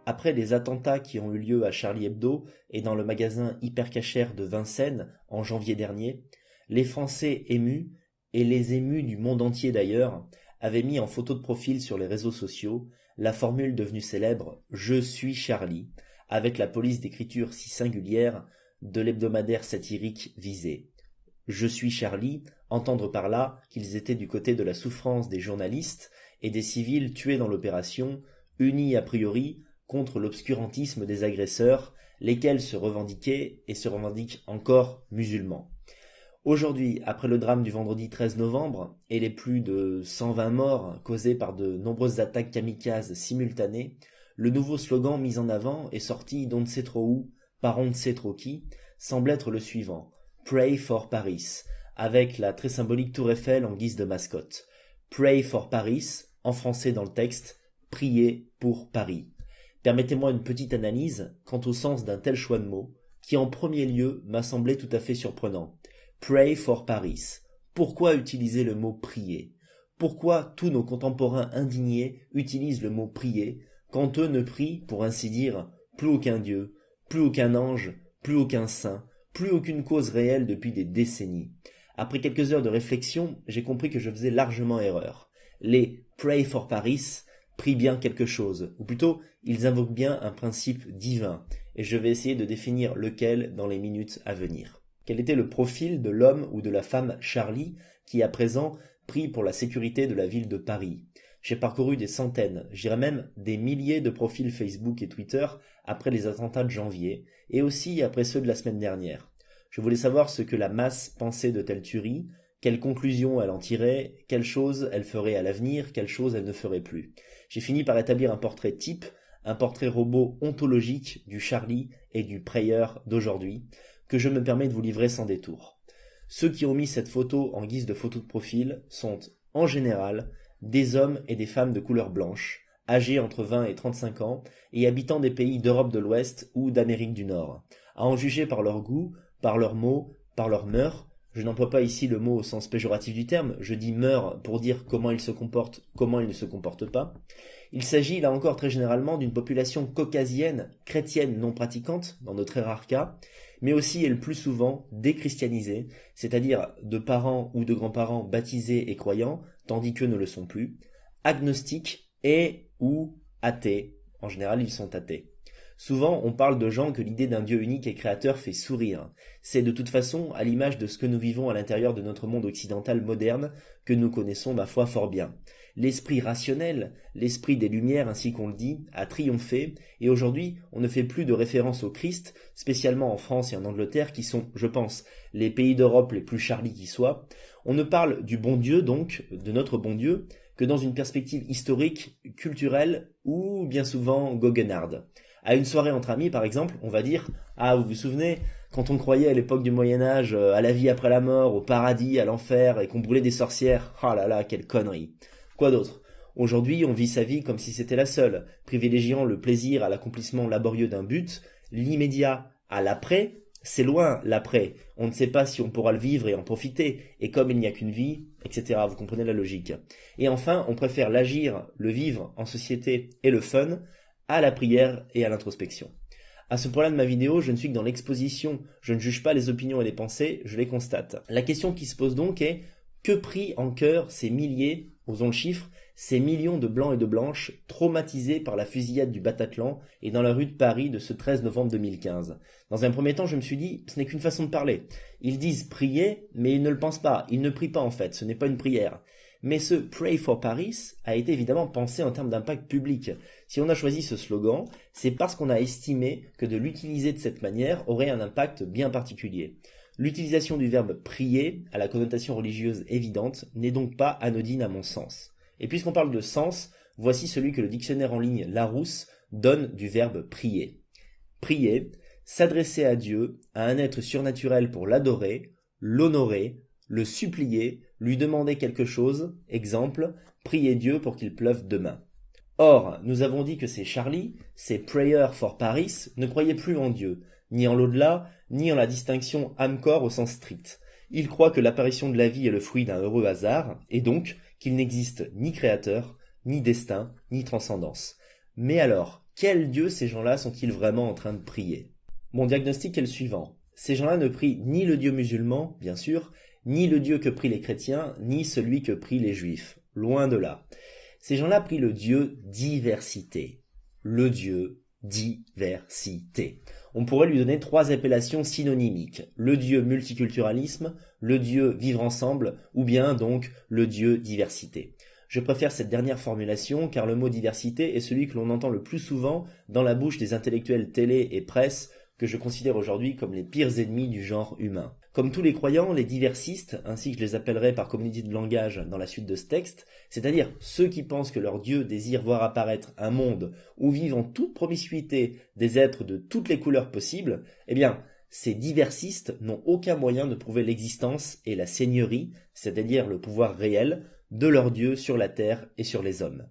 Après les attentats qui ont eu lieu à Charlie Hebdo et dans le magasin Hypercacher de Vincennes en janvier dernier, les Français émus, et les émus du monde entier d'ailleurs, avaient mis en photo de profil sur les réseaux sociaux la formule devenue célèbre «Je suis Charlie», avec la police d'écriture si singulière de l'hebdomadaire satirique visé. Je suis Charlie, entendre par là qu'ils étaient du côté de la souffrance des journalistes et des civils tués dans l'opération, unis a priori contre l'obscurantisme des agresseurs, lesquels se revendiquaient et se revendiquent encore musulmans. Aujourd'hui, après le drame du vendredi 13 novembre et les plus de 120 morts causés par de nombreuses attaques kamikazes simultanées, le nouveau slogan mis en avant et sorti d'on ne sait trop où, par on ne sait trop qui, semble être le suivant: Pray for Paris, avec la très symbolique Tour Eiffel en guise de mascotte. Pray for Paris, en français dans le texte, priez pour Paris. Permettez-moi une petite analyse quant au sens d'un tel choix de mots, qui en premier lieu m'a semblé tout à fait surprenant. Pray for Paris. Pourquoi utiliser le mot prier? Pourquoi tous nos contemporains indignés utilisent le mot prier, quand eux ne prient, pour ainsi dire, plus aucun dieu, plus aucun ange, plus aucun saint, plus aucune cause réelle depuis des décennies? Après quelques heures de réflexion, j'ai compris que je faisais largement erreur. Les Pray for Paris prient bien quelque chose, ou plutôt, ils invoquent bien un principe divin, et je vais essayer de définir lequel dans les minutes à venir. Quel était le profil de l'homme ou de la femme Charlie qui, à présent, prie pour la sécurité de la ville de Paris? J'ai parcouru des centaines, j'irais même des milliers de profils Facebook et Twitter après les attentats de janvier, et aussi après ceux de la semaine dernière. Je voulais savoir ce que la masse pensait de telle tuerie, quelles conclusions elle en tirait, quelles choses elle ferait à l'avenir, quelles choses elle ne ferait plus. J'ai fini par établir un portrait type, un portrait robot ontologique du Charlie et du prayeur d'aujourd'hui, que je me permets de vous livrer sans détour. Ceux qui ont mis cette photo en guise de photo de profil sont, en général, des hommes et des femmes de couleur blanche, âgés entre 20 et 35 ans et habitant des pays d'Europe de l'Ouest ou d'Amérique du Nord. À en juger par leur goût, par leurs mots, par leurs mœurs, je n'emploie pas ici le mot au sens péjoratif du terme, je dis mœurs pour dire comment ils se comportent, comment ils ne se comportent pas. Il s'agit là encore très généralement d'une population caucasienne, chrétienne non pratiquante, dans de très rares cas, mais aussi et le plus souvent déchristianisée, c'est-à-dire de parents ou de grands-parents baptisés et croyants, tandis qu'eux ne le sont plus, agnostiques et ou athées. En général, ils sont athées. Souvent, on parle de gens que l'idée d'un Dieu unique et créateur fait sourire. C'est de toute façon à l'image de ce que nous vivons à l'intérieur de notre monde occidental moderne que nous connaissons, ma foi, fort bien. L'esprit rationnel, l'esprit des Lumières, ainsi qu'on le dit, a triomphé, et aujourd'hui, on ne fait plus de référence au Christ, spécialement en France et en Angleterre, qui sont, je pense, les pays d'Europe les plus Charlie qui soient. On ne parle du bon Dieu, donc, de notre bon Dieu, que dans une perspective historique, culturelle, ou bien souvent goguenarde. À une soirée entre amis, par exemple, on va dire « Ah, vous vous souvenez, quand on croyait à l'époque du Moyen-Âge, à la vie après la mort, au paradis, à l'enfer, et qu'on brûlait des sorcières, ah là là, quelle connerie !» Quoi d'autre? Aujourd'hui, on vit sa vie comme si c'était la seule, privilégiant le plaisir à l'accomplissement laborieux d'un but, l'immédiat à l'après. C'est loin, l'après. On ne sait pas si on pourra le vivre et en profiter, et comme il n'y a qu'une vie, etc. Vous comprenez la logique. Et enfin, on préfère l'agir, le vivre en société et le fun, à la prière et à l'introspection. À ce point-là de ma vidéo, je ne suis que dans l'exposition, je ne juge pas les opinions et les pensées, je les constate. La question qui se pose donc est: que prient en cœur ces milliers, osons le chiffre, ces millions de blancs et de blanches traumatisés par la fusillade du Bataclan et dans la rue de Paris de ce 13 novembre 2015? Dans un premier temps, je me suis dit, ce n'est qu'une façon de parler. Ils disent prier, mais ils ne le pensent pas, ils ne prient pas en fait, ce n'est pas une prière. Mais ce Pray for Paris a été évidemment pensé en termes d'impact public. Si on a choisi ce slogan, c'est parce qu'on a estimé que de l'utiliser de cette manière aurait un impact bien particulier. L'utilisation du verbe prier, à la connotation religieuse évidente, n'est donc pas anodine à mon sens. Et puisqu'on parle de sens, voici celui que le dictionnaire en ligne Larousse donne du verbe prier. Prier, s'adresser à Dieu, à un être surnaturel pour l'adorer, l'honorer, le supplier, lui demander quelque chose, exemple, prier Dieu pour qu'il pleuve demain. Or, nous avons dit que ces Charlie, ces Prayer for Paris, ne croyaient plus en Dieu, ni en l'au-delà, ni en la distinction âme-corps au sens strict. Ils croient que l'apparition de la vie est le fruit d'un heureux hasard, et donc qu'il n'existe ni créateur, ni destin, ni transcendance. Mais alors, quel Dieu ces gens-là sont-ils vraiment en train de prier? Mon diagnostic est le suivant. Ces gens-là ne prient ni le Dieu musulman, bien sûr, ni le Dieu que prient les chrétiens, ni celui que prient les juifs. Loin de là. Ces gens-là prient le Dieu diversité. Le Dieu diversité. On pourrait lui donner 3 appellations synonymiques. Le Dieu multiculturalisme, le Dieu vivre ensemble, ou bien donc le Dieu diversité. Je préfère cette dernière formulation car le mot diversité est celui que l'on entend le plus souvent dans la bouche des intellectuels télé et presse que je considère aujourd'hui comme les pires ennemis du genre humain. Comme tous les croyants, les diversistes, ainsi que je les appellerai par communauté de langage dans la suite de ce texte, c'est-à-dire ceux qui pensent que leur Dieu désire voir apparaître un monde où vivent en toute promiscuité des êtres de toutes les couleurs possibles, eh bien, ces diversistes n'ont aucun moyen de prouver l'existence et la seigneurie, c'est-à-dire le pouvoir réel, de leur Dieu sur la terre et sur les hommes.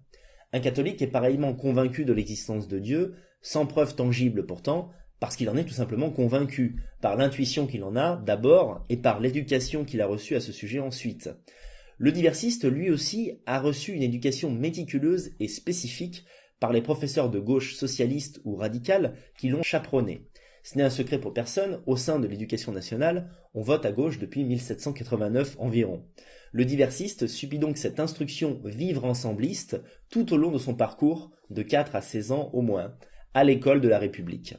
Un catholique est pareillement convaincu de l'existence de Dieu, sans preuve tangible pourtant, parce qu'il en est tout simplement convaincu, par l'intuition qu'il en a d'abord et par l'éducation qu'il a reçue à ce sujet ensuite. Le diversiste, lui aussi, a reçu une éducation méticuleuse et spécifique par les professeurs de gauche socialiste ou radicale qui l'ont chaperonné. Ce n'est un secret pour personne, au sein de l'éducation nationale, on vote à gauche depuis 1789 environ. Le diversiste subit donc cette instruction vivre ensembliste tout au long de son parcours, de 4 à 16 ans au moins, à l'école de la République.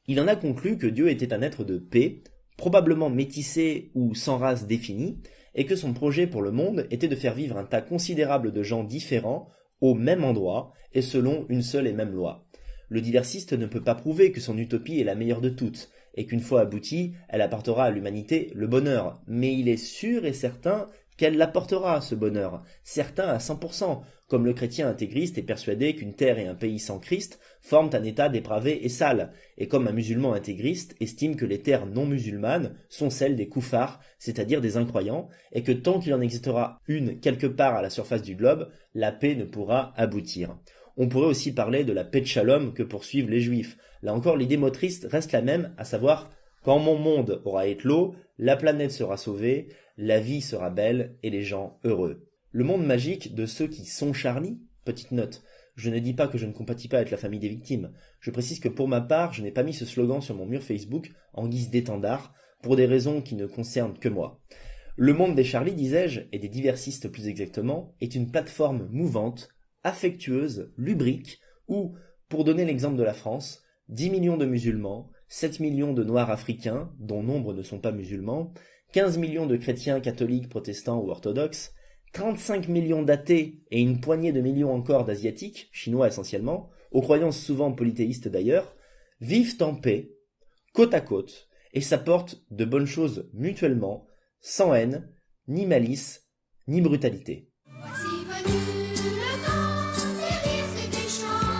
Il en a conclu que Dieu était un être de paix, probablement métissé ou sans race définie, et que son projet pour le monde était de faire vivre un tas considérable de gens différents, au même endroit, et selon une seule et même loi. Le diversiste ne peut pas prouver que son utopie est la meilleure de toutes, et qu'une fois aboutie, elle apportera à l'humanité le bonheur, mais il est sûr et certain qu'elle l'apportera, ce bonheur, certain à 100%, comme le chrétien intégriste est persuadé qu'une terre et un pays sans Christ forment un état dépravé et sale, et comme un musulman intégriste estime que les terres non musulmanes sont celles des koufars, c'est-à-dire des incroyants, et que tant qu'il en existera une quelque part à la surface du globe, la paix ne pourra aboutir. On pourrait aussi parler de la paix de Shalom que poursuivent les Juifs. Là encore, l'idée motrice reste la même, à savoir « quand mon monde aura éclos, la planète sera sauvée, la vie sera belle et les gens heureux ». Le monde magique de ceux qui sont Charlie, petite note, je ne dis pas que je ne compatis pas avec la famille des victimes. Je précise que pour ma part, je n'ai pas mis ce slogan sur mon mur Facebook en guise d'étendard, pour des raisons qui ne concernent que moi. Le monde des Charlie, disais-je, et des diversistes plus exactement, est une plateforme mouvante, affectueuse, lubrique, où, pour donner l'exemple de la France, 10 millions de musulmans, 7 millions de noirs africains, dont nombre ne sont pas musulmans, 15 millions de chrétiens catholiques, protestants ou orthodoxes, 35 millions d'athées et une poignée de millions encore d'asiatiques, chinois essentiellement, aux croyances souvent polythéistes d'ailleurs, vivent en paix, côte à côte, et s'apportent de bonnes choses mutuellement, sans haine, ni malice, ni brutalité. Voici venu le temps des rires et des chants.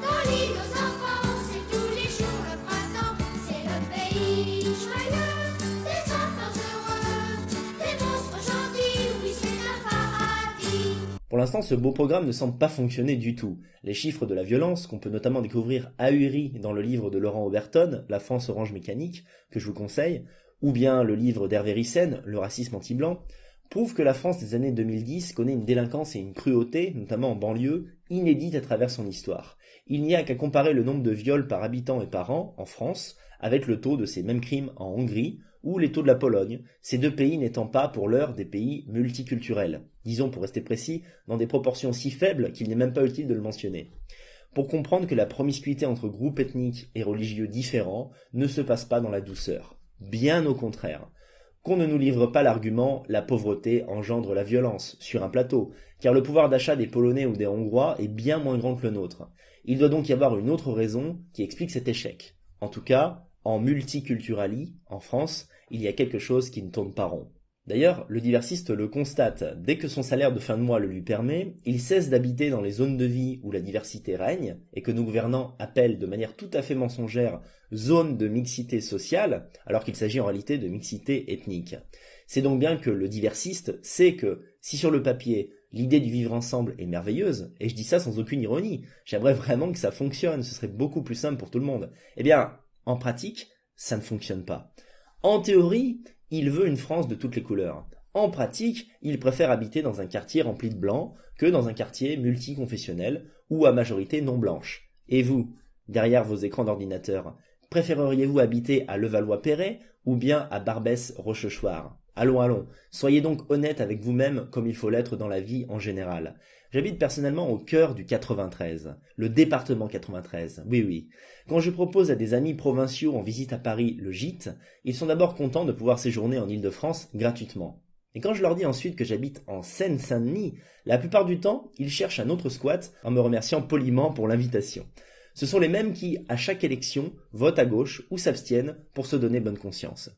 Dans l'île aux enfants, c'est tous les jours le printemps. C'est le pays joyeux, des enfants heureux, des monstres gentils, oui c'est un paradis. Pour l'instant, ce beau programme ne semble pas fonctionner du tout. Les chiffres de la violence, qu'on peut notamment découvrir ahuris dans le livre de Laurent Oberton, La France orange mécanique, que je vous conseille, ou bien le livre d'Hervé Ryssen, Le racisme anti-blanc, prouvent que la France des années 2010 connaît une délinquance et une cruauté, notamment en banlieue, inédite à travers son histoire. Il n'y a qu'à comparer le nombre de viols par habitant et par an, en France, avec le taux de ces mêmes crimes en Hongrie, ou les taux de la Pologne, ces deux pays n'étant pas pour l'heure des pays multiculturels. Disons, pour rester précis, dans des proportions si faibles qu'il n'est même pas utile de le mentionner. Pour comprendre que la promiscuité entre groupes ethniques et religieux différents ne se passe pas dans la douceur. Bien au contraire. Qu'on ne nous livre pas l'argument « la pauvreté engendre la violence » sur un plateau, car le pouvoir d'achat des Polonais ou des Hongrois est bien moins grand que le nôtre. Il doit donc y avoir une autre raison qui explique cet échec. En tout cas, en multiculturali, en France, il y a quelque chose qui ne tourne pas rond. D'ailleurs, le diversiste le constate, dès que son salaire de fin de mois le lui permet, il cesse d'habiter dans les zones de vie où la diversité règne, et que nos gouvernants appellent de manière tout à fait mensongère zone de mixité sociale, alors qu'il s'agit en réalité de mixité ethnique. C'est donc bien que le diversiste sait que, si sur le papier, l'idée du vivre ensemble est merveilleuse, et je dis ça sans aucune ironie, j'aimerais vraiment que ça fonctionne, ce serait beaucoup plus simple pour tout le monde, eh bien, en pratique, ça ne fonctionne pas. En théorie, il veut une France de toutes les couleurs. En pratique, il préfère habiter dans un quartier rempli de blancs que dans un quartier multiconfessionnel ou à majorité non blanche. Et vous, derrière vos écrans d'ordinateur, préféreriez-vous habiter à Levallois-Perret ou bien à Barbès-Rochechouart? Allons, allons, soyez donc honnête avec vous-même comme il faut l'être dans la vie en général. J'habite personnellement au cœur du 93, le département 93, oui oui. Quand je propose à des amis provinciaux en visite à Paris le gîte, ils sont d'abord contents de pouvoir séjourner en Île-de-France gratuitement. Et quand je leur dis ensuite que j'habite en Seine-Saint-Denis, la plupart du temps, ils cherchent un autre squat en me remerciant poliment pour l'invitation. Ce sont les mêmes qui, à chaque élection, votent à gauche ou s'abstiennent pour se donner bonne conscience.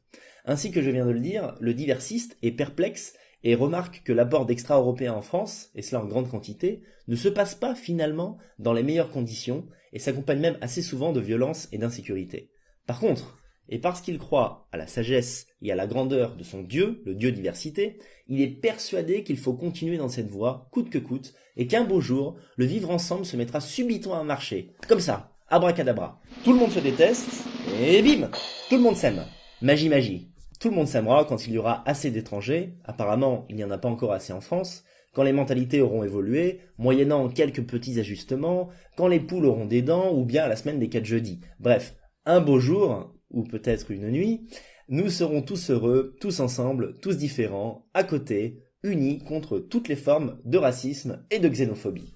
Ainsi que je viens de le dire, le diversiste est perplexe et remarque que l'apport d'extra-européens en France, et cela en grande quantité, ne se passe pas finalement dans les meilleures conditions et s'accompagne même assez souvent de violence et d'insécurité. Par contre, et parce qu'il croit à la sagesse et à la grandeur de son Dieu, le Dieu diversité, il est persuadé qu'il faut continuer dans cette voie, coûte que coûte, et qu'un beau jour, le vivre ensemble se mettra subitement à marcher. Comme ça, abracadabra. Tout le monde se déteste, et bim, tout le monde s'aime. Magie, magie. Tout le monde s'aimera quand il y aura assez d'étrangers, apparemment il n'y en a pas encore assez en France, quand les mentalités auront évolué, moyennant quelques petits ajustements, quand les poules auront des dents, ou bien à la semaine des 4 jeudis. Bref, un beau jour, ou peut-être une nuit, nous serons tous heureux, tous ensemble, tous différents, à côté, unis contre toutes les formes de racisme et de xénophobie.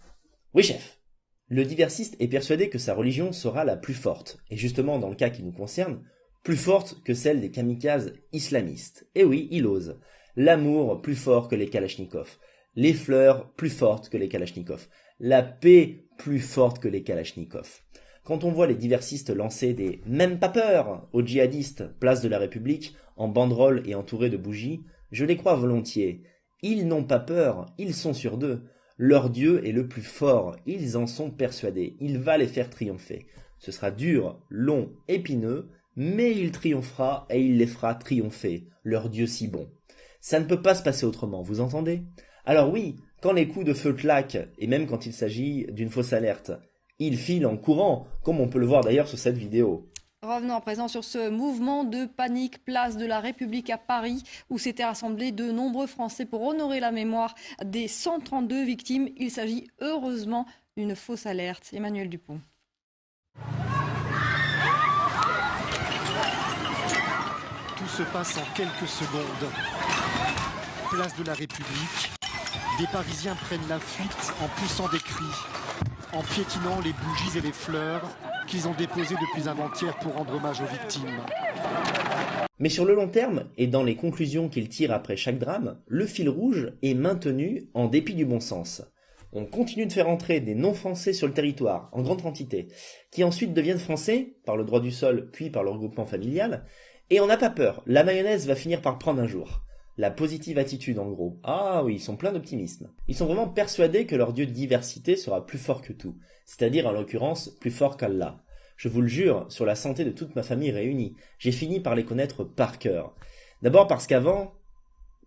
Oui, chef. Le diversiste est persuadé que sa religion sera la plus forte, et justement dans le cas qui nous concerne, plus forte que celle des kamikazes islamistes. Et oui, il ose. L'amour plus fort que les kalachnikovs, les fleurs plus fortes que les kalachnikovs, la paix plus forte que les kalachnikovs. Quand on voit les diversistes lancer des « même pas peur » aux djihadistes, place de la République, en banderoles et entourés de bougies, je les crois volontiers. Ils n'ont pas peur, ils sont sûrs d'eux. Leur Dieu est le plus fort, ils en sont persuadés, il va les faire triompher. Ce sera dur, long, épineux, mais il triomphera et il les fera triompher, leur Dieu si bon. Ça ne peut pas se passer autrement, vous entendez? Alors oui, quand les coups de feu claquent, et même quand il s'agit d'une fausse alerte, ils filent en courant, comme on peut le voir d'ailleurs sur cette vidéo. Revenons à présent sur ce mouvement de panique place de la République à Paris où s'étaient rassemblés de nombreux Français pour honorer la mémoire des 132 victimes. Il s'agit heureusement d'une fausse alerte. Emmanuel Dupont. Tout se passe en quelques secondes. Place de la République, des Parisiens prennent la fuite en poussant des cris, en piétinant les bougies et les fleurs qu'ils ont déposées depuis avant-hier pour rendre hommage aux victimes. Mais sur le long terme, et dans les conclusions qu'il tire après chaque drame, le fil rouge est maintenu en dépit du bon sens. On continue de faire entrer des non-français sur le territoire, en grande quantité, qui ensuite deviennent français, par le droit du sol, puis par le regroupement familial, et on n'a pas peur, la mayonnaise va finir par prendre un jour. La positive attitude en gros. Ah oui, ils sont pleins d'optimisme. Ils sont vraiment persuadés que leur Dieu de diversité sera plus fort que tout, c'est-à-dire en l'occurrence plus fort qu'Allah. Je vous le jure, sur la santé de toute ma famille réunie, j'ai fini par les connaître par cœur. D'abord parce qu'avant,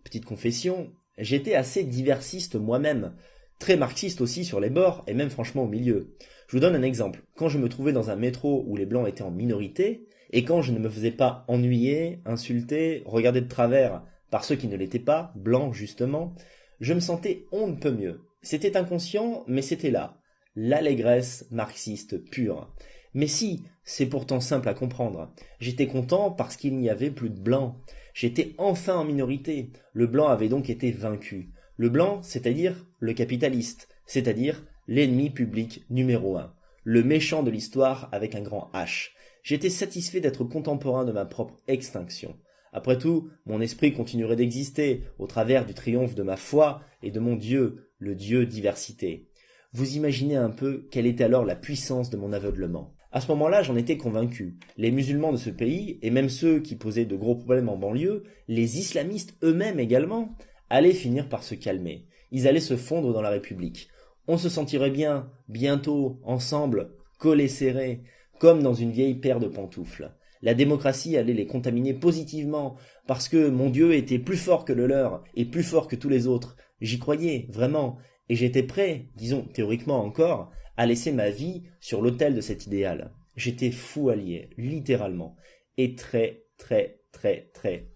petite confession, j'étais assez diversiste moi-même, très marxiste aussi sur les bords et même franchement au milieu. Je vous donne un exemple. Quand je me trouvais dans un métro où les blancs étaient en minorité, et quand je ne me faisais pas ennuyer, insulter, regarder de travers par ceux qui ne l'étaient pas, blancs justement, je me sentais on ne peut mieux. C'était inconscient, mais c'était là. L'allégresse marxiste pure. Mais si, c'est pourtant simple à comprendre. J'étais content parce qu'il n'y avait plus de blancs. J'étais enfin en minorité. Le blanc avait donc été vaincu. Le blanc, c'est-à-dire le capitaliste, c'est-à-dire l'ennemi public numéro 1. Le méchant de l'histoire avec un grand H. J'étais satisfait d'être contemporain de ma propre extinction. Après tout, mon esprit continuerait d'exister au travers du triomphe de ma foi et de mon Dieu, le Dieu diversité. Vous imaginez un peu quelle était alors la puissance de mon aveuglement. À ce moment-là, j'en étais convaincu. Les musulmans de ce pays, et même ceux qui posaient de gros problèmes en banlieue, les islamistes eux-mêmes également, allaient finir par se calmer. Ils allaient se fondre dans la République. On se sentirait bien, bientôt, ensemble, collés serrés, comme dans une vieille paire de pantoufles. La démocratie allait les contaminer positivement, parce que mon Dieu était plus fort que le leur, et plus fort que tous les autres. J'y croyais, vraiment, et j'étais prêt, disons théoriquement encore, à laisser ma vie sur l'autel de cet idéal. J'étais fou allié, littéralement, et très,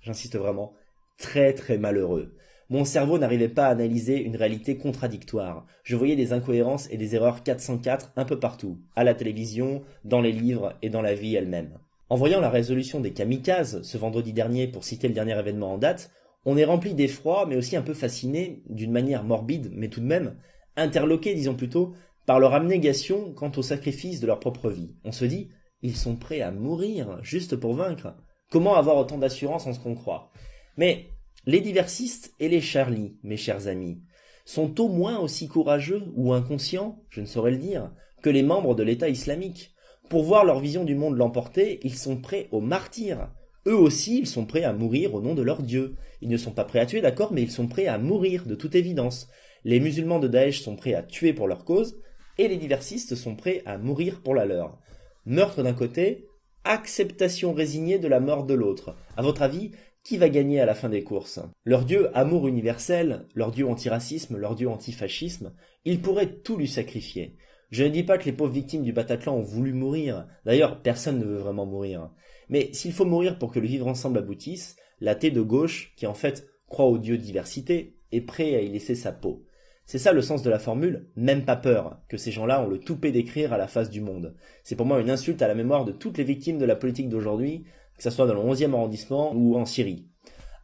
j'insiste vraiment, très malheureux. Mon cerveau n'arrivait pas à analyser une réalité contradictoire. Je voyais des incohérences et des erreurs 404 un peu partout, à la télévision, dans les livres et dans la vie elle-même. En voyant la résolution des kamikazes ce vendredi dernier pour citer le dernier événement en date, on est rempli d'effroi mais aussi un peu fasciné, d'une manière morbide mais tout de même, interloqué disons plutôt, par leur abnégation quant au sacrifice de leur propre vie. On se dit, ils sont prêts à mourir juste pour vaincre. Comment avoir autant d'assurance en ce qu'on croit? Mais les diversistes et les Charlie, mes chers amis, sont au moins aussi courageux ou inconscients, je ne saurais le dire, que les membres de l'État islamique. Pour voir leur vision du monde l'emporter, ils sont prêts au martyre. Eux aussi, ils sont prêts à mourir au nom de leur Dieu. Ils ne sont pas prêts à tuer, d'accord, mais ils sont prêts à mourir, de toute évidence. Les musulmans de Daesh sont prêts à tuer pour leur cause, et les diversistes sont prêts à mourir pour la leur. Meurtre d'un côté, acceptation résignée de la mort de l'autre. À votre avis, qui va gagner à la fin des courses? Leur Dieu amour universel, leur Dieu antiracisme, leur Dieu antifascisme, ils pourraient tout lui sacrifier. Je ne dis pas que les pauvres victimes du Bataclan ont voulu mourir. D'ailleurs, personne ne veut vraiment mourir. Mais s'il faut mourir pour que le vivre ensemble aboutisse, l'athée de gauche, qui en fait croit au Dieu diversité, est prêt à y laisser sa peau. C'est ça le sens de la formule « même pas peur » que ces gens-là ont le toupet d'écrire à la face du monde. C'est pour moi une insulte à la mémoire de toutes les victimes de la politique d'aujourd'hui, que ce soit dans le 11e arrondissement ou en Syrie.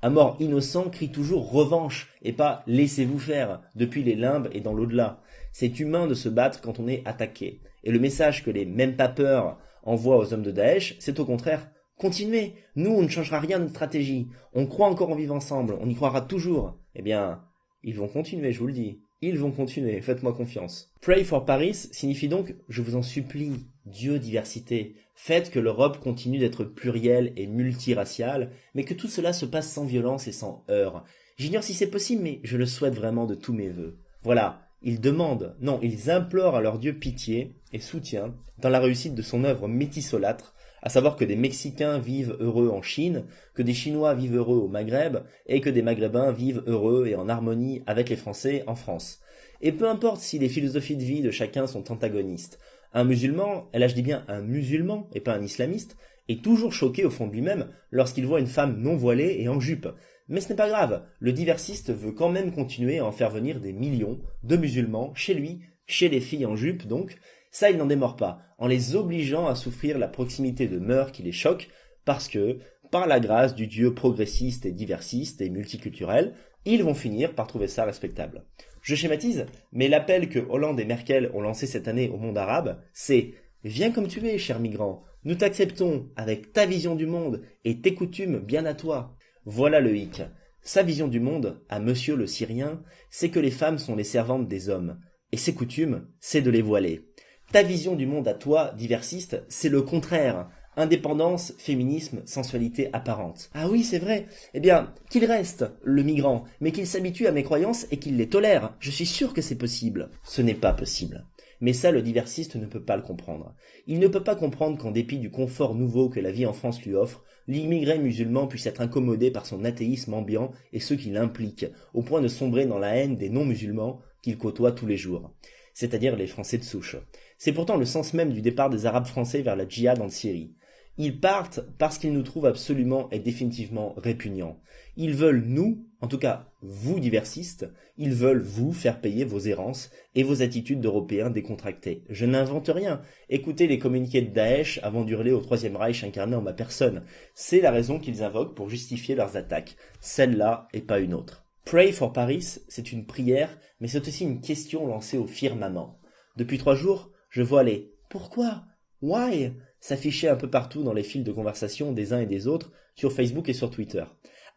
Un mort innocent crie toujours revanche et pas laissez-vous faire depuis les limbes et dans l'au-delà. C'est humain de se battre quand on est attaqué. Et le message que les même pas peur envoient aux hommes de Daesh, c'est au contraire continuez. Nous, on ne changera rien de notre stratégie. On croit encore en vivre ensemble. On y croira toujours. Eh bien, ils vont continuer, je vous le dis. Ils vont continuer, faites-moi confiance. Pray for Paris signifie donc, je vous en supplie, Dieu diversité. Faites que l'Europe continue d'être plurielle et multiraciale, mais que tout cela se passe sans violence et sans heurts. J'ignore si c'est possible, mais je le souhaite vraiment de tous mes vœux. Voilà, ils demandent, non, ils implorent à leur Dieu pitié et soutien dans la réussite de son œuvre métissolâtre, à savoir que des Mexicains vivent heureux en Chine, que des Chinois vivent heureux au Maghreb, et que des Maghrébins vivent heureux et en harmonie avec les Français en France. Et peu importe si les philosophies de vie de chacun sont antagonistes. Un musulman, et là je dis bien un musulman et pas un islamiste, est toujours choqué au fond de lui-même lorsqu'il voit une femme non voilée et en jupe. Mais ce n'est pas grave, le diversiste veut quand même continuer à en faire venir des millions de musulmans chez lui, chez les filles en jupe donc. Ça, il n'en démord pas, en les obligeant à souffrir la proximité de mœurs qui les choquent, parce que, par la grâce du Dieu progressiste et diversiste et multiculturel, ils vont finir par trouver ça respectable. Je schématise, mais l'appel que Hollande et Merkel ont lancé cette année au monde arabe, c'est « Viens comme tu es, cher migrant, nous t'acceptons avec ta vision du monde et tes coutumes bien à toi. » Voilà le hic. Sa vision du monde, à monsieur le Syrien, c'est que les femmes sont les servantes des hommes, et ses coutumes, c'est de les voiler. Ta vision du monde à toi, diversiste, c'est le contraire. Indépendance, féminisme, sensualité apparente. Ah oui, c'est vrai. Eh bien, qu'il reste, le migrant, mais qu'il s'habitue à mes croyances et qu'il les tolère. Je suis sûr que c'est possible. Ce n'est pas possible. Mais ça, le diversiste ne peut pas le comprendre. Il ne peut pas comprendre qu'en dépit du confort nouveau que la vie en France lui offre, l'immigré musulman puisse être incommodé par son athéisme ambiant et ceux qui l'impliquent, au point de sombrer dans la haine des non-musulmans qu'il côtoie tous les jours. C'est-à-dire les Français de souche. C'est pourtant le sens même du départ des Arabes français vers la djihad en Syrie. Ils partent parce qu'ils nous trouvent absolument et définitivement répugnants. Ils veulent nous, en tout cas vous diversistes, ils veulent vous faire payer vos errances et vos attitudes d'Européens décontractés. Je n'invente rien. Écoutez les communiqués de Daesh avant d'hurler au Troisième Reich incarné en ma personne. C'est la raison qu'ils invoquent pour justifier leurs attaques. Celle-là et pas une autre. Pray for Paris, c'est une prière, mais c'est aussi une question lancée au firmament. Depuis 3 jours, je vois les « Pourquoi ? Why ?» s'afficher un peu partout dans les fils de conversation des uns et des autres, sur Facebook et sur Twitter.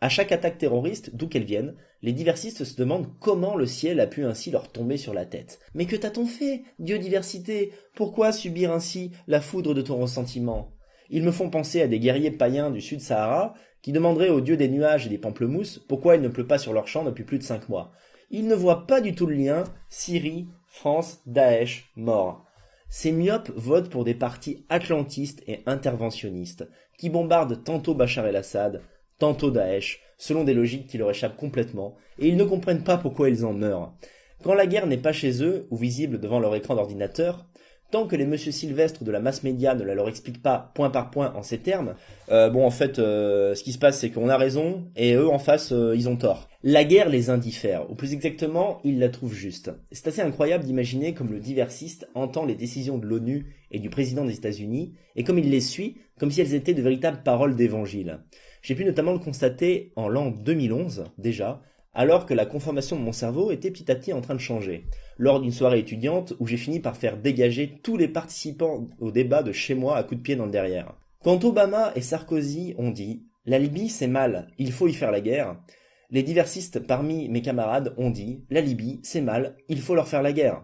À chaque attaque terroriste, d'où qu'elle vienne, les diversistes se demandent comment le ciel a pu ainsi leur tomber sur la tête. Mais que t'a-t-on fait, Dieu diversité? Pourquoi subir ainsi la foudre de ton ressentiment? Ils me font penser à des guerriers païens du Sud-Sahara qui demanderaient au dieu des nuages et des pamplemousses pourquoi il ne pleut pas sur leurs champs depuis plus de 5 mois. Ils ne voient pas du tout le lien Syrie, France, Daesh, mort. Ces myopes votent pour des partis atlantistes et interventionnistes qui bombardent tantôt Bachar el-Assad, tantôt Daesh, selon des logiques qui leur échappent complètement, et ils ne comprennent pas pourquoi ils en meurent. Quand la guerre n'est pas chez eux ou visible devant leur écran d'ordinateur, tant que les monsieur Sylvestre de la masse média ne la leur expliquent pas point par point en ces termes, ce qui se passe c'est qu'on a raison et eux en face ils ont tort. La guerre les indiffère, ou plus exactement, ils la trouvent juste. C'est assez incroyable d'imaginer comme le diversiste entend les décisions de l'ONU et du président des États-Unis et comme il les suit, comme si elles étaient de véritables paroles d'évangile. J'ai pu notamment le constater en l'an 2011 déjà, alors que la conformation de mon cerveau était petit à petit en train de changer, lors d'une soirée étudiante où j'ai fini par faire dégager tous les participants au débat de chez moi à coups de pied dans le derrière. Quand Obama et Sarkozy ont dit « La Libye c'est mal, il faut y faire la guerre », les diversistes parmi mes camarades ont dit « La Libye c'est mal, il faut leur faire la guerre ».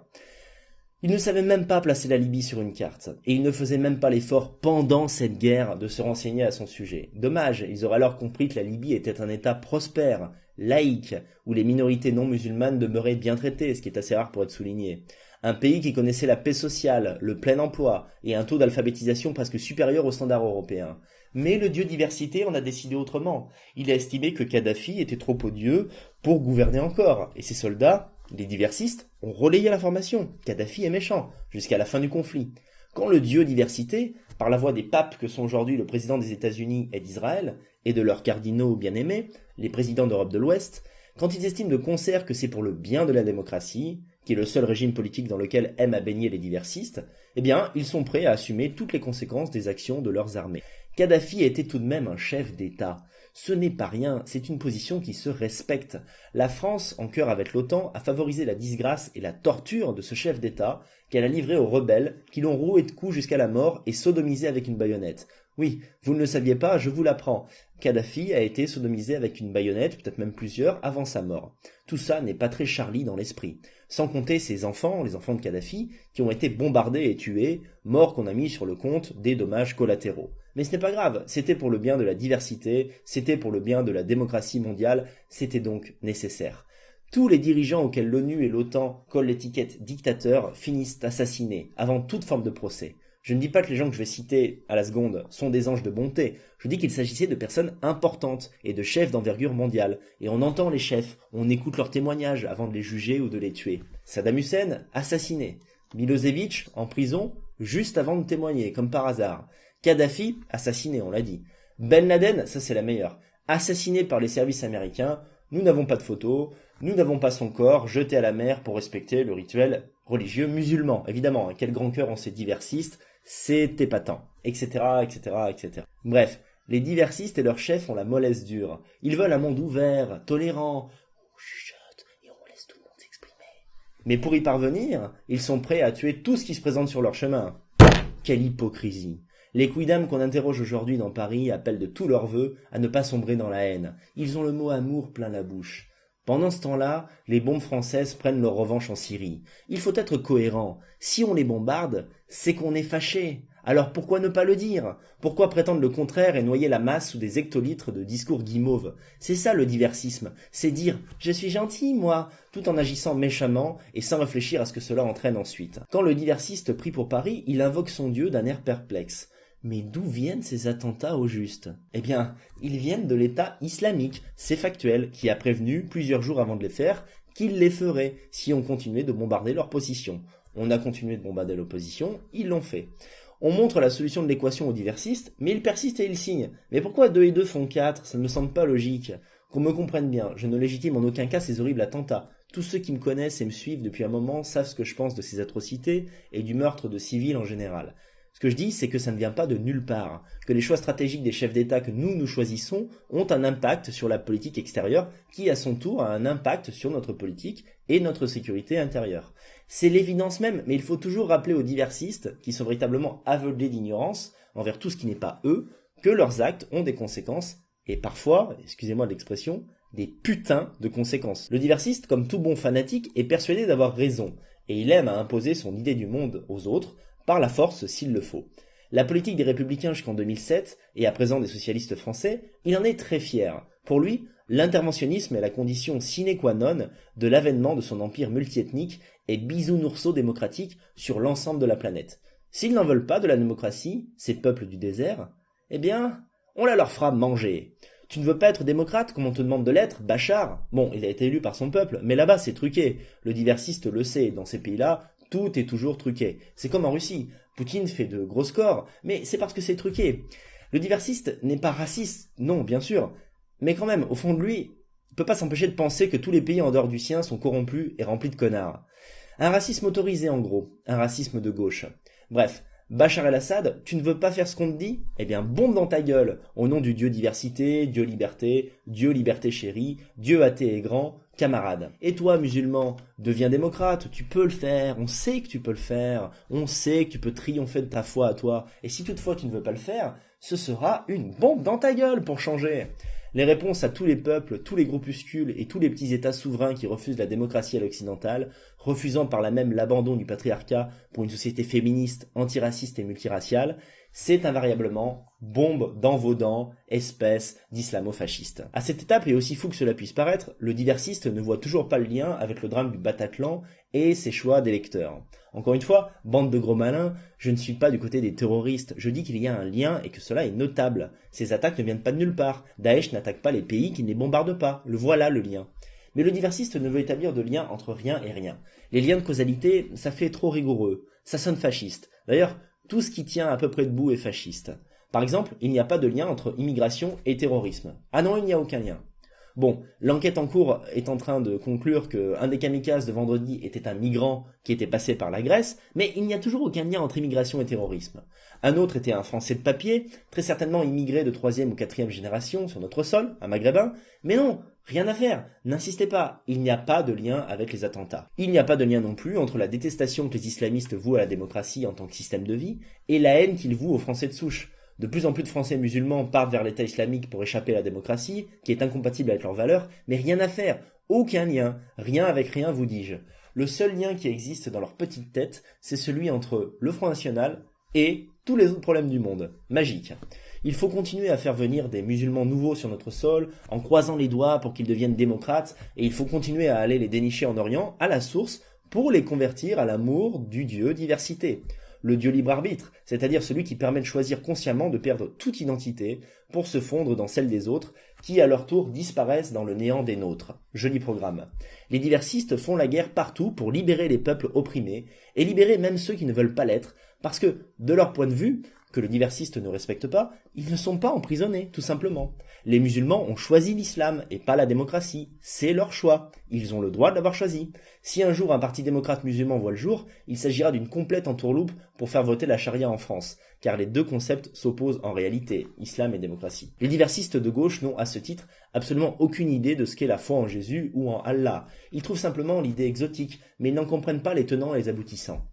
Ils ne savaient même pas placer la Libye sur une carte, et ils ne faisaient même pas l'effort pendant cette guerre de se renseigner à son sujet. Dommage, ils auraient alors compris que la Libye était un État prospère, laïque, où les minorités non musulmanes demeuraient bien traitées, ce qui est assez rare pour être souligné. Un pays qui connaissait la paix sociale, le plein emploi, et un taux d'alphabétisation presque supérieur aux standards européens. Mais le dieu diversité en a décidé autrement. Il a estimé que Kadhafi était trop odieux pour gouverner encore, et ses soldats, les diversistes, ont relayé l'information. Kadhafi est méchant, jusqu'à la fin du conflit. Quand le dieu diversité, par la voix des papes que sont aujourd'hui le président des États-Unis et d'Israël, et de leurs cardinaux bien-aimés, les présidents d'Europe de l'Ouest, quand ils estiment de concert que c'est pour le bien de la démocratie, qui est le seul régime politique dans lequel aiment à baigner les diversistes, eh bien, ils sont prêts à assumer toutes les conséquences des actions de leurs armées. Kadhafi était tout de même un chef d'État. Ce n'est pas rien, c'est une position qui se respecte. La France, en cœur avec l'OTAN, a favorisé la disgrâce et la torture de ce chef d'État qu'elle a livré aux rebelles qui l'ont roué de coups jusqu'à la mort et sodomisé avec une baïonnette. Oui, vous ne le saviez pas, je vous l'apprends. Kadhafi a été sodomisé avec une baïonnette, peut-être même plusieurs, avant sa mort. Tout ça n'est pas très Charlie dans l'esprit. Sans compter ses enfants, les enfants de Kadhafi, qui ont été bombardés et tués, morts qu'on a mis sur le compte des dommages collatéraux. Mais ce n'est pas grave, c'était pour le bien de la diversité, c'était pour le bien de la démocratie mondiale, c'était donc nécessaire. Tous les dirigeants auxquels l'ONU et l'OTAN collent l'étiquette dictateur finissent assassinés, avant toute forme de procès. Je ne dis pas que les gens que je vais citer à la seconde sont des anges de bonté, je dis qu'il s'agissait de personnes importantes et de chefs d'envergure mondiale, et on entend les chefs, on écoute leurs témoignages avant de les juger ou de les tuer. Saddam Hussein, assassiné. Milosevic, en prison, juste avant de témoigner, comme par hasard. Kadhafi, assassiné, on l'a dit. Ben Laden, ça c'est la meilleure, assassiné par les services américains, nous n'avons pas de photos, nous n'avons pas son corps, jeté à la mer pour respecter le rituel religieux musulman. Évidemment, quel grand cœur ont ces diversistes, c'est épatant, etc., etc., etc. Bref, les diversistes et leurs chefs ont la mollesse dure. Ils veulent un monde ouvert, tolérant. On chuchote et on laisse tout le monde s'exprimer. Mais pour y parvenir, ils sont prêts à tuer tout ce qui se présente sur leur chemin. Quelle hypocrisie! Les quidams qu'on interroge aujourd'hui dans Paris appellent de tous leurs vœux à ne pas sombrer dans la haine. Ils ont le mot amour plein la bouche. Pendant ce temps-là, les bombes françaises prennent leur revanche en Syrie. Il faut être cohérent. Si on les bombarde, c'est qu'on est fâché. Alors pourquoi ne pas le dire? Pourquoi prétendre le contraire et noyer la masse sous des hectolitres de discours guimauves? C'est ça le diversisme, c'est dire « je suis gentil, moi », tout en agissant méchamment et sans réfléchir à ce que cela entraîne ensuite. Quand le diversiste prie pour Paris, il invoque son Dieu d'un air perplexe. Mais d'où viennent ces attentats au juste? Eh bien, ils viennent de l'État islamique, c'est factuel, qui a prévenu, plusieurs jours avant de les faire, qu'il les ferait si on continuait de bombarder leur position. On a continué de bombarder l'opposition, ils l'ont fait. On montre la solution de l'équation aux diversistes, mais ils persistent et ils signent. Mais pourquoi 2 et 2 font 4? Ça ne me semble pas logique. Qu'on me comprenne bien, je ne légitime en aucun cas ces horribles attentats. Tous ceux qui me connaissent et me suivent depuis un moment savent ce que je pense de ces atrocités et du meurtre de civils en général. Ce que je dis, c'est que ça ne vient pas de nulle part, que les choix stratégiques des chefs d'État que nous choisissons ont un impact sur la politique extérieure, qui à son tour a un impact sur notre politique et notre sécurité intérieure. C'est l'évidence même, mais il faut toujours rappeler aux diversistes, qui sont véritablement aveuglés d'ignorance envers tout ce qui n'est pas eux, que leurs actes ont des conséquences, et parfois, excusez-moi de l'expression, des putains de conséquences. Le diversiste, comme tout bon fanatique, est persuadé d'avoir raison, et il aime à imposer son idée du monde aux autres, par la force s'il le faut. La politique des Républicains jusqu'en 2007, et à présent des socialistes français, il en est très fier. Pour lui, l'interventionnisme est la condition sine qua non de l'avènement de son empire multiethnique et bisounourseau démocratique sur l'ensemble de la planète. S'ils n'en veulent pas de la démocratie, ces peuples du désert, eh bien, on la leur fera manger. Tu ne veux pas être démocrate comme on te demande de l'être, Bachar? Bon, il a été élu par son peuple, mais là-bas c'est truqué. Le diversiste le sait, dans ces pays-là, tout est toujours truqué. C'est comme en Russie. Poutine fait de gros scores, mais c'est parce que c'est truqué. Le diversiste n'est pas raciste, non, bien sûr. Mais quand même, au fond de lui, il peut pas s'empêcher de penser que tous les pays en dehors du sien sont corrompus et remplis de connards. Un racisme autorisé en gros, un racisme de gauche. Bref, Bachar el-Assad, tu ne veux pas faire ce qu'on te dit? Eh bien, bombe dans ta gueule, au nom du Dieu diversité, Dieu liberté chérie, Dieu athée et grand, camarade. Et toi, musulman, deviens démocrate, tu peux le faire, on sait que tu peux le faire, on sait que tu peux triompher de ta foi à toi, et si toutefois tu ne veux pas le faire, ce sera une bombe dans ta gueule pour changer. Les réponses à tous les peuples, tous les groupuscules et tous les petits États souverains qui refusent la démocratie à l'occidentale, refusant par là même l'abandon du patriarcat pour une société féministe, antiraciste et multiraciale, c'est invariablement bombe dans vos dents, espèce d'islamo-fasciste. À cette étape, et aussi fou que cela puisse paraître, le diversiste ne voit toujours pas le lien avec le drame du Bataclan et ses choix d'électeurs. Encore une fois, bande de gros malins, je ne suis pas du côté des terroristes, je dis qu'il y a un lien et que cela est notable. Ces attaques ne viennent pas de nulle part, Daesh n'attaque pas les pays qui ne les bombardent pas, le voilà le lien. Mais le diversiste ne veut établir de lien entre rien et rien. Les liens de causalité, ça fait trop rigoureux, ça sonne fasciste. D'ailleurs, tout ce qui tient à peu près debout est fasciste. Par exemple, il n'y a pas de lien entre immigration et terrorisme. Ah non, il n'y a aucun lien. Bon, l'enquête en cours est en train de conclure qu'un des kamikazes de vendredi était un migrant qui était passé par la Grèce, mais il n'y a toujours aucun lien entre immigration et terrorisme. Un autre était un Français de papier, très certainement immigré de 3e ou 4e génération sur notre sol, un Maghrébin, mais non, rien à faire, n'insistez pas, il n'y a pas de lien avec les attentats. Il n'y a pas de lien non plus entre la détestation que les islamistes vouent à la démocratie en tant que système de vie et la haine qu'ils vouent aux Français de souche. De plus en plus de Français musulmans partent vers l'État islamique pour échapper à la démocratie, qui est incompatible avec leurs valeurs, mais rien à faire, aucun lien, rien avec rien vous dis-je. Le seul lien qui existe dans leur petite tête, c'est celui entre le Front National et tous les autres problèmes du monde. Magique. Il faut continuer à faire venir des musulmans nouveaux sur notre sol, en croisant les doigts pour qu'ils deviennent démocrates, et il faut continuer à aller les dénicher en Orient, à la source, pour les convertir à l'amour du Dieu diversité. Le Dieu libre-arbitre, c'est-à-dire celui qui permet de choisir consciemment de perdre toute identité pour se fondre dans celle des autres, qui à leur tour disparaissent dans le néant des nôtres. Joli programme. Les diversistes font la guerre partout pour libérer les peuples opprimés, et libérer même ceux qui ne veulent pas l'être, parce que, de leur point de vue, que le diversiste ne respecte pas, ils ne sont pas emprisonnés, tout simplement. Les musulmans ont choisi l'islam et pas la démocratie. C'est leur choix. Ils ont le droit de l'avoir choisi. Si un jour un parti démocrate musulman voit le jour, il s'agira d'une complète entourloupe pour faire voter la charia en France, car les deux concepts s'opposent en réalité, islam et démocratie. Les diversistes de gauche n'ont à ce titre absolument aucune idée de ce qu'est la foi en Jésus ou en Allah. Ils trouvent simplement l'idée exotique, mais ils n'en comprennent pas les tenants et les aboutissants.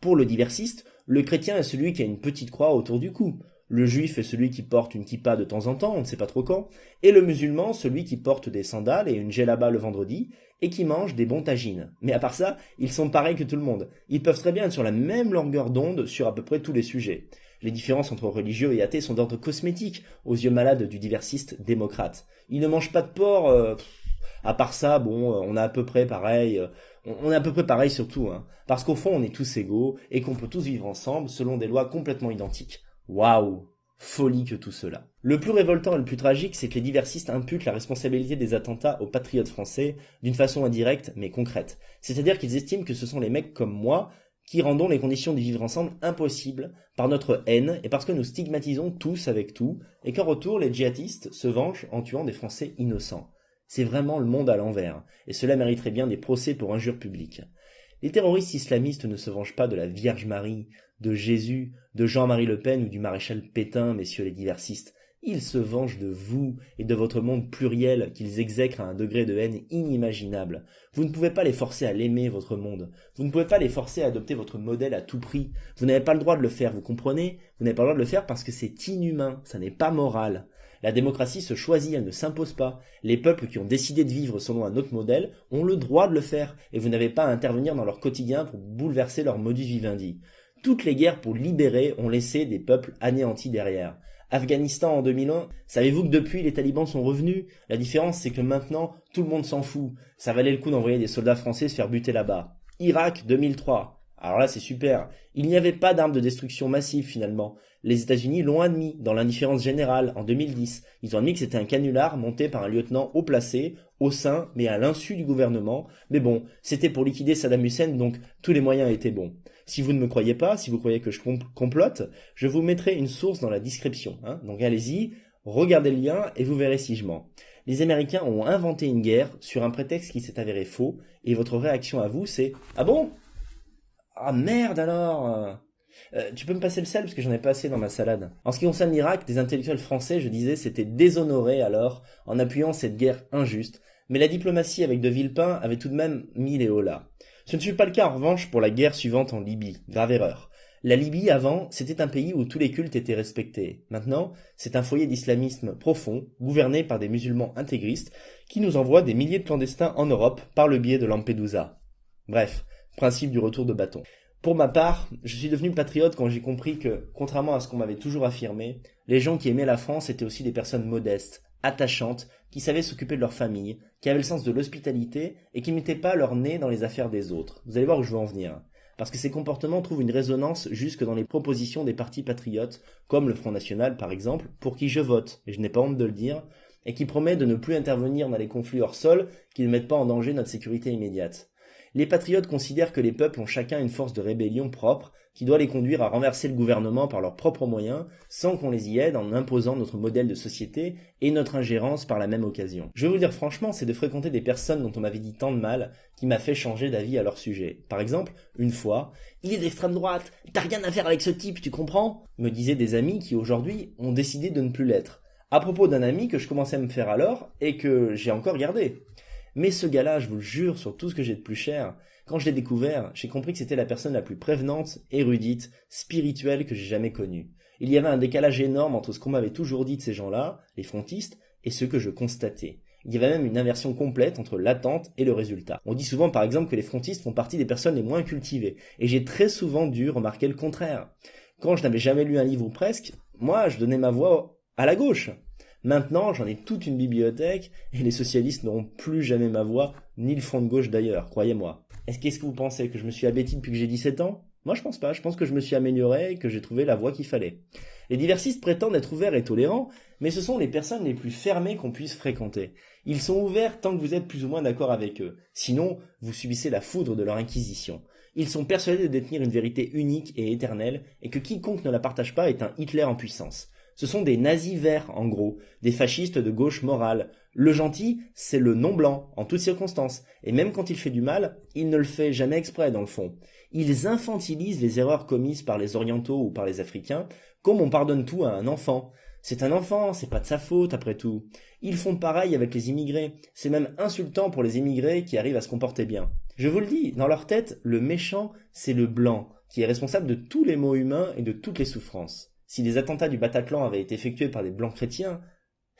Pour le diversiste, le chrétien est celui qui a une petite croix autour du cou. Le juif est celui qui porte une kippa de temps en temps, on ne sait pas trop quand. Et le musulman, celui qui porte des sandales et une djellaba le vendredi et qui mange des bons tagines. Mais à part ça, ils sont pareils que tout le monde. Ils peuvent très bien être sur la même longueur d'onde sur à peu près tous les sujets. Les différences entre religieux et athées sont d'ordre cosmétique aux yeux malades du diversiste démocrate. Ils ne mangent pas de porc, à part ça, bon, on est à peu près pareil. On est à peu près pareil surtout, hein. Parce qu'au fond, on est tous égaux et qu'on peut tous vivre ensemble selon des lois complètement identiques. Waouh! Folie que tout cela. Le plus révoltant et le plus tragique, c'est que les diversistes imputent la responsabilité des attentats aux patriotes français d'une façon indirecte mais concrète. C'est-à-dire qu'ils estiment que ce sont les mecs comme moi qui rendons les conditions de vivre ensemble impossibles par notre haine et parce que nous stigmatisons tous avec tout et qu'en retour, les djihadistes se vengent en tuant des Français innocents. C'est vraiment le monde à l'envers, et cela mériterait bien des procès pour injures publiques. Les terroristes islamistes ne se vengent pas de la Vierge Marie, de Jésus, de Jean-Marie Le Pen ou du maréchal Pétain, messieurs les diversistes. Ils se vengent de vous et de votre monde pluriel qu'ils exècrent à un degré de haine inimaginable. Vous ne pouvez pas les forcer à l'aimer, votre monde. Vous ne pouvez pas les forcer à adopter votre modèle à tout prix. Vous n'avez pas le droit de le faire, vous comprenez? Vous n'avez pas le droit de le faire parce que c'est inhumain, ça n'est pas moral. La démocratie se choisit, elle ne s'impose pas. Les peuples qui ont décidé de vivre selon un autre modèle ont le droit de le faire, et vous n'avez pas à intervenir dans leur quotidien pour bouleverser leur modus vivendi. Toutes les guerres pour libérer ont laissé des peuples anéantis derrière. Afghanistan en 2001, savez-vous que depuis les talibans sont revenus? La différence c'est que maintenant, tout le monde s'en fout. Ça valait le coup d'envoyer des soldats français se faire buter là-bas. Irak 2003. Alors là, c'est super. Il n'y avait pas d'armes de destruction massive finalement. Les États-Unis l'ont admis dans l'indifférence générale en 2010. Ils ont admis que c'était un canular monté par un lieutenant haut placé, au sein, mais à l'insu du gouvernement. Mais bon, c'était pour liquider Saddam Hussein, donc tous les moyens étaient bons. Si vous ne me croyez pas, si vous croyez que je complote, je vous mettrai une source dans la description. Donc allez-y, regardez le lien et vous verrez si je mens. Les Américains ont inventé une guerre sur un prétexte qui s'est avéré faux, et votre réaction à vous c'est « Ah bon ? Ah merde alors !» Tu peux me passer le sel parce que j'en ai pas assez dans ma salade. En ce qui concerne l'Irak, des intellectuels français, je disais, s'étaient déshonorés alors en appuyant cette guerre injuste, mais la diplomatie avec de Villepin avait tout de même mis les hauts là. Ce ne fut pas le cas en revanche pour la guerre suivante en Libye, grave erreur. La Libye avant, c'était un pays où tous les cultes étaient respectés. Maintenant, c'est un foyer d'islamisme profond, gouverné par des musulmans intégristes, qui nous envoient des milliers de clandestins en Europe par le biais de Lampedusa. Bref, principe du retour de bâton. Pour ma part, je suis devenu patriote quand j'ai compris que, contrairement à ce qu'on m'avait toujours affirmé, les gens qui aimaient la France étaient aussi des personnes modestes, attachantes, qui savaient s'occuper de leur famille, qui avaient le sens de l'hospitalité et qui ne mettaient pas leur nez dans les affaires des autres. Vous allez voir où je veux en venir. Parce que ces comportements trouvent une résonance jusque dans les propositions des partis patriotes, comme le Front National par exemple, pour qui je vote, et je n'ai pas honte de le dire, et qui promet de ne plus intervenir dans les conflits hors sol qui ne mettent pas en danger notre sécurité immédiate. Les patriotes considèrent que les peuples ont chacun une force de rébellion propre qui doit les conduire à renverser le gouvernement par leurs propres moyens sans qu'on les y aide en imposant notre modèle de société et notre ingérence par la même occasion. Je vais vous le dire franchement, c'est de fréquenter des personnes dont on m'avait dit tant de mal qui m'a fait changer d'avis à leur sujet. Par exemple, une fois, « Il est d'extrême droite, t'as rien à faire avec ce type, tu comprends ?» me disaient des amis qui aujourd'hui ont décidé de ne plus l'être. À propos d'un ami que je commençais à me faire alors et que j'ai encore gardé. Mais ce gars-là, je vous le jure, sur tout ce que j'ai de plus cher, quand je l'ai découvert, j'ai compris que c'était la personne la plus prévenante, érudite, spirituelle que j'ai jamais connue. Il y avait un décalage énorme entre ce qu'on m'avait toujours dit de ces gens-là, les frontistes, et ce que je constatais. Il y avait même une inversion complète entre l'attente et le résultat. On dit souvent par exemple que les frontistes font partie des personnes les moins cultivées, et j'ai très souvent dû remarquer le contraire. Quand je n'avais jamais lu un livre ou presque, moi je donnais ma voix à la gauche. Maintenant, j'en ai toute une bibliothèque et les socialistes n'auront plus jamais ma voix, ni le front de gauche d'ailleurs, croyez-moi. Qu'est-ce que vous pensez, que je me suis abêti depuis que j'ai 17 ans ? Moi je pense pas, je pense que je me suis amélioré et que j'ai trouvé la voie qu'il fallait. Les diversistes prétendent être ouverts et tolérants, mais ce sont les personnes les plus fermées qu'on puisse fréquenter. Ils sont ouverts tant que vous êtes plus ou moins d'accord avec eux, sinon vous subissez la foudre de leur inquisition. Ils sont persuadés de détenir une vérité unique et éternelle, et que quiconque ne la partage pas est un Hitler en puissance. Ce sont des nazis verts, en gros, des fascistes de gauche morale. Le gentil, c'est le non-blanc, en toutes circonstances, et même quand il fait du mal, il ne le fait jamais exprès, dans le fond. Ils infantilisent les erreurs commises par les orientaux ou par les africains, comme on pardonne tout à un enfant. C'est un enfant, c'est pas de sa faute, après tout. Ils font pareil avec les immigrés. C'est même insultant pour les immigrés qui arrivent à se comporter bien. Je vous le dis, dans leur tête, le méchant, c'est le blanc, qui est responsable de tous les maux humains et de toutes les souffrances. Si les attentats du Bataclan avaient été effectués par des blancs chrétiens,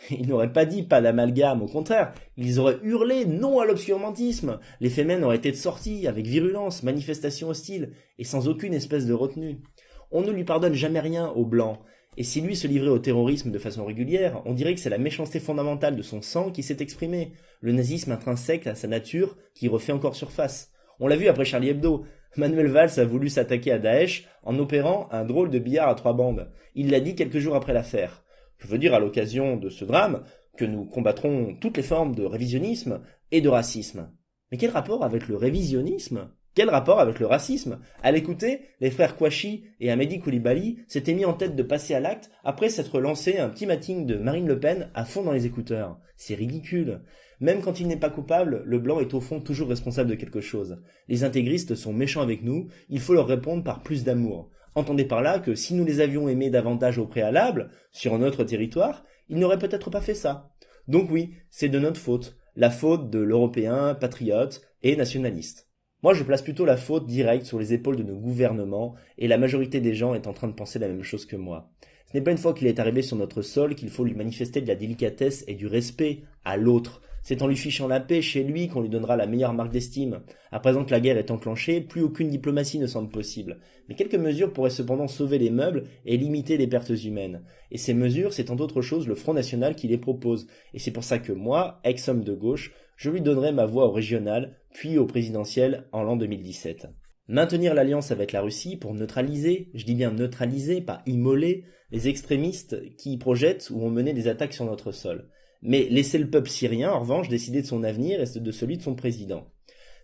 ils n'auraient pas dit pas d'amalgame, au contraire, ils auraient hurlé non à l'obscurantisme. Les Femen auraient été sortis avec virulence, manifestations hostiles, et sans aucune espèce de retenue. On ne lui pardonne jamais rien aux blancs, et si lui se livrait au terrorisme de façon régulière, on dirait que c'est la méchanceté fondamentale de son sang qui s'est exprimée, le nazisme intrinsèque à sa nature qui refait encore surface. On l'a vu après Charlie Hebdo. Manuel Valls a voulu s'attaquer à Daesh en opérant un drôle de billard à 3 bandes. Il l'a dit quelques jours après l'affaire. Je veux dire à l'occasion de ce drame que nous combattrons toutes les formes de révisionnisme et de racisme. Mais quel rapport avec le révisionnisme ? Quel rapport avec le racisme ? À l'écouter, les frères Kouachi et Amédi Koulibaly s'étaient mis en tête de passer à l'acte après s'être lancé un petit meeting de Marine Le Pen à fond dans les écouteurs. C'est ridicule. Même quand il n'est pas coupable, le blanc est au fond toujours responsable de quelque chose. Les intégristes sont méchants avec nous, il faut leur répondre par plus d'amour. Entendez par là que si nous les avions aimés davantage au préalable, sur notre territoire, ils n'auraient peut-être pas fait ça. Donc oui, c'est de notre faute, la faute de l'Européen patriote et nationaliste. Moi je place plutôt la faute directe sur les épaules de nos gouvernements, et la majorité des gens est en train de penser la même chose que moi. Ce n'est pas une fois qu'il est arrivé sur notre sol qu'il faut lui manifester de la délicatesse et du respect à l'autre. C'est en lui fichant la paix chez lui qu'on lui donnera la meilleure marque d'estime. À présent que la guerre est enclenchée, plus aucune diplomatie ne semble possible. Mais quelques mesures pourraient cependant sauver les meubles et limiter les pertes humaines. Et ces mesures, c'est entre autres choses le Front National qui les propose. Et c'est pour ça que moi, ex-homme de gauche, je lui donnerai ma voix au régional, puis au présidentiel en l'an 2017. Maintenir l'alliance avec la Russie pour neutraliser, je dis bien neutraliser, pas immoler, les extrémistes qui projettent ou ont mené des attaques sur notre sol. Mais laisser le peuple syrien, en revanche, décider de son avenir et de celui de son président.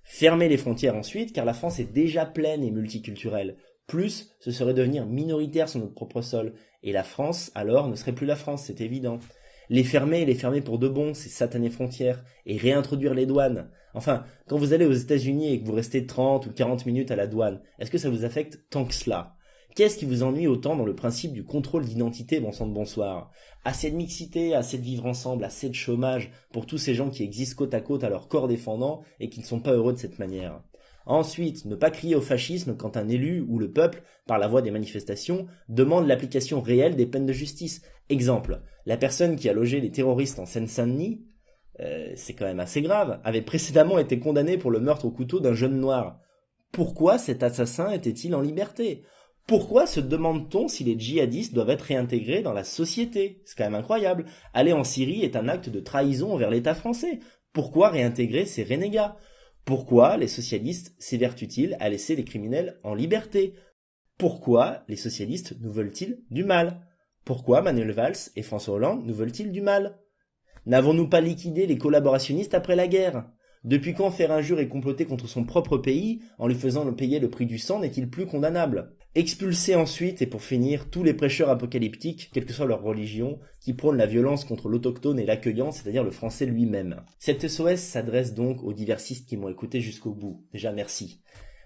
Fermer les frontières ensuite, car la France est déjà pleine et multiculturelle. Plus, ce serait devenir minoritaire sur notre propre sol. Et la France, alors, ne serait plus la France, c'est évident. Les fermer pour de bon, ces satanées frontières, et réintroduire les douanes. Enfin, quand vous allez aux États-Unis et que vous restez 30 ou 40 minutes à la douane, est-ce que ça vous affecte tant que cela? Qu'est-ce qui vous ennuie autant dans le principe du contrôle d'identité, bon sang de bonsoir? Assez de mixité, assez de vivre ensemble, assez de chômage pour tous ces gens qui existent côte à côte à leur corps défendant et qui ne sont pas heureux de cette manière. Ensuite, ne pas crier au fascisme quand un élu ou le peuple, par la voie des manifestations, demande l'application réelle des peines de justice. Exemple, la personne qui a logé les terroristes en Seine-Saint-Denis, c'est quand même assez grave, avait précédemment été condamnée pour le meurtre au couteau d'un jeune noir. Pourquoi cet assassin était-il en liberté? Pourquoi se demande-t-on si les djihadistes doivent être réintégrés dans la société? C'est quand même incroyable. Aller en Syrie est un acte de trahison envers l'État français. Pourquoi réintégrer ces renégats? Pourquoi les socialistes s'évertuent-ils à laisser les criminels en liberté? Pourquoi les socialistes nous veulent-ils du mal? Pourquoi Manuel Valls et François Hollande nous veulent-ils du mal? N'avons-nous pas liquidé les collaborationnistes après la guerre? Depuis quand faire injure et comploter contre son propre pays en lui faisant payer le prix du sang n'est-il plus condamnable? Expulser ensuite, et pour finir, tous les prêcheurs apocalyptiques, quelle que soit leur religion, qui prônent la violence contre l'autochtone et l'accueillant, c'est-à-dire le français lui-même. Cette SOS s'adresse donc aux diversistes qui m'ont écouté jusqu'au bout. Déjà, merci.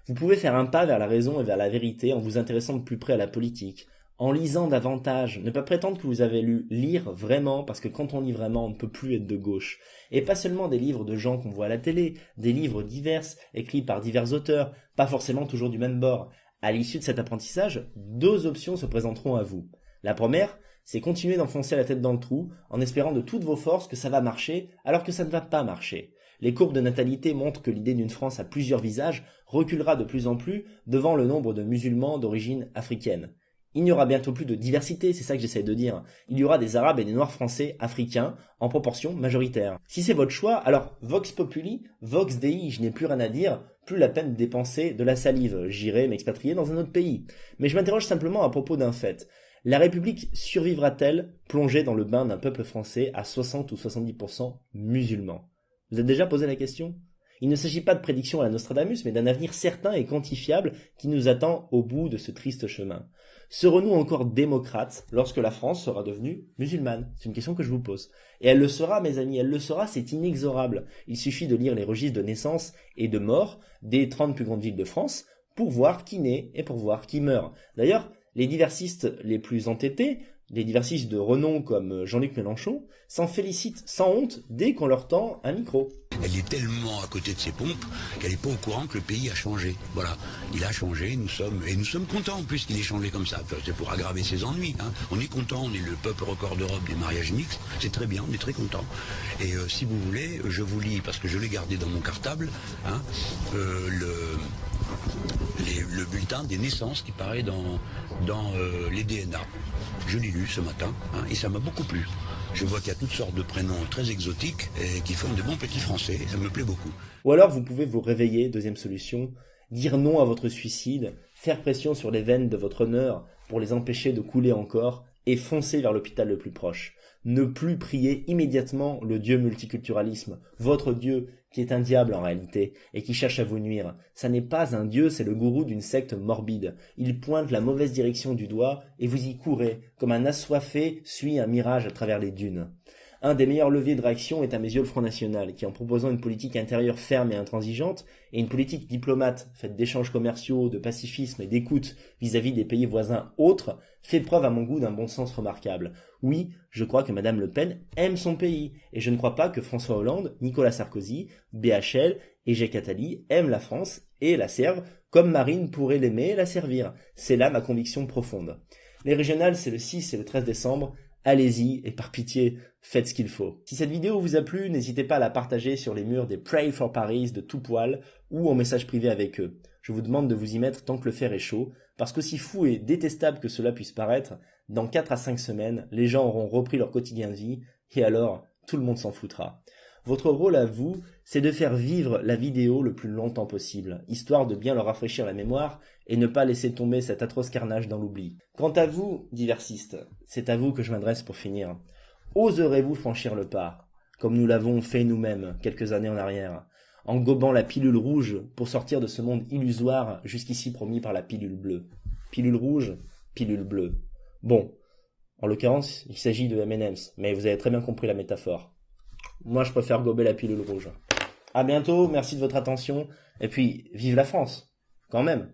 Vous pouvez faire un pas vers la raison et vers la vérité en vous intéressant de plus près à la politique, en lisant davantage, ne pas prétendre que vous avez lu lire vraiment, parce que quand on lit vraiment, on ne peut plus être de gauche. Et pas seulement des livres de gens qu'on voit à la télé, des livres divers, écrits par divers auteurs, pas forcément toujours du même bord. À l'issue de cet apprentissage, deux options se présenteront à vous. La première, c'est continuer d'enfoncer la tête dans le trou, en espérant de toutes vos forces que ça va marcher, alors que ça ne va pas marcher. Les courbes de natalité montrent que l'idée d'une France à plusieurs visages reculera de plus en plus devant le nombre de musulmans d'origine africaine. Il n'y aura bientôt plus de diversité, c'est ça que j'essaie de dire. Il y aura des Arabes et des Noirs français africains en proportion majoritaire. Si c'est votre choix, alors Vox Populi, Vox Dei, je n'ai plus rien à dire, plus la peine de dépenser de la salive. J'irai m'expatrier dans un autre pays. Mais je m'interroge simplement à propos d'un fait. La République survivra-t-elle plongée dans le bain d'un peuple français à 60 ou 70% musulmans? Vous êtes déjà posé la question? Il ne s'agit pas de prédiction à la Nostradamus, mais d'un avenir certain et quantifiable qui nous attend au bout de ce triste chemin. Serons-nous encore démocrates lorsque la France sera devenue musulmane? C'est une question que je vous pose. Et elle le sera, mes amis, elle le sera, c'est inexorable. Il suffit de lire les registres de naissance et de mort des 30 plus grandes villes de France pour voir qui naît et pour voir qui meurt. D'ailleurs, les diversistes les plus entêtés, les diversistes de renom comme Jean-Luc Mélenchon, s'en félicitent sans honte dès qu'on leur tend un micro. Elle est tellement à côté de ses pompes qu'elle n'est pas au courant que le pays a changé. Voilà, il a changé, nous sommes contents en plus qu'il ait changé comme ça. C'est pour aggraver ses ennuis. Hein. On est content, on est le peuple record d'Europe des mariages mixtes. C'est très bien, on est très content. Et si vous voulez, je vous lis, parce que je l'ai gardé dans mon cartable, hein, le bulletin des naissances qui paraît dans les DNA. Je l'ai lu ce matin, hein, et ça m'a beaucoup plu. Je vois qu'il y a toutes sortes de prénoms très exotiques et qui forment de bons petits français, et ça me plaît beaucoup. Ou alors vous pouvez vous réveiller, deuxième solution, dire non à votre suicide, faire pression sur les veines de votre honneur pour les empêcher de couler encore, et foncer vers l'hôpital le plus proche. Ne plus prier immédiatement le Dieu multiculturalisme, votre Dieu qui est un diable en réalité, et qui cherche à vous nuire. Ça n'est pas un Dieu, c'est le gourou d'une secte morbide. Il pointe la mauvaise direction du doigt, et vous y courez, comme un assoiffé suit un mirage à travers les dunes. Un des meilleurs leviers de réaction est à mes yeux le Front National, qui en proposant une politique intérieure ferme et intransigeante, et une politique diplomate faite d'échanges commerciaux, de pacifisme et d'écoute vis-à-vis des pays voisins autres, fait preuve à mon goût d'un bon sens remarquable. Oui, je crois que Madame Le Pen aime son pays, et je ne crois pas que François Hollande, Nicolas Sarkozy, BHL et Jacques Attali aiment la France et la servent comme Marine pourrait l'aimer et la servir. C'est là ma conviction profonde. Les régionales, c'est le 6 et le 13 décembre. Allez-y et par pitié, faites ce qu'il faut. Si cette vidéo vous a plu, n'hésitez pas à la partager sur les murs des Pray for Paris de tout poil ou en message privé avec eux. Je vous demande de vous y mettre tant que le fer est chaud, parce qu'aussi fou et détestable que cela puisse paraître, dans 4 à 5 semaines, les gens auront repris leur quotidien de vie et alors, tout le monde s'en foutra. Votre rôle à vous, c'est de faire vivre la vidéo le plus longtemps possible, histoire de bien leur rafraîchir la mémoire et ne pas laisser tomber cet atroce carnage dans l'oubli. Quant à vous, diversistes, c'est à vous que je m'adresse pour finir. Oserez-vous franchir le pas, comme nous l'avons fait nous-mêmes quelques années en arrière, en gobant la pilule rouge pour sortir de ce monde illusoire jusqu'ici promis par la pilule bleue. Pilule rouge, pilule bleue. Bon, en l'occurrence, il s'agit de M&M's, mais vous avez très bien compris la métaphore. Moi, je préfère gober la pilule rouge. À bientôt, merci de votre attention, et puis, vive la France, quand même.